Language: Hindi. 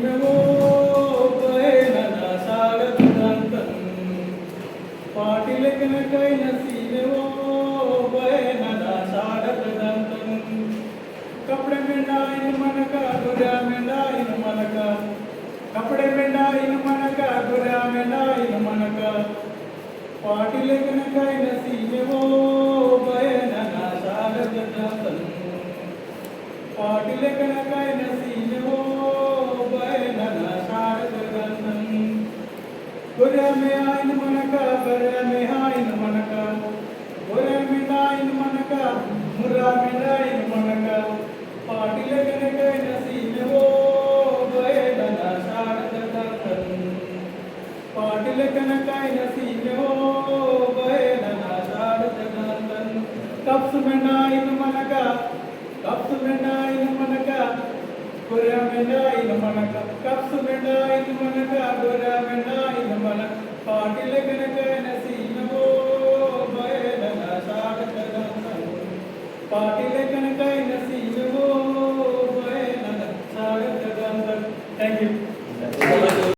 में वो बहे नदा सागर दांतन पाटिल कन कई नसीब वो बहे नदा सागर दांतन कपड़े में डाइन मन का गुरा में डाइन मन का कपड़े में डाइन मन का गुरा में डाइन मन का पाटिल कन कई नसीब वो बहे नदा सागर दांतन पाटिल कन कई नसीब वो बहे नदा सागर दांतन गुरा में आइन मन का गुरा में आइन मन का गुरा में डाइन मन का मुरा में डाइन मन का पाटिल कन कई नसीब वो बहे नदा सागर दांतन पाटिल कन कई नसीब वो बहे नदा सागर दांतन कब्स में डाइन मन का कब्स में डाइन मन का गुरा में डाइन मन का कब्स में डाइन मन का गुरा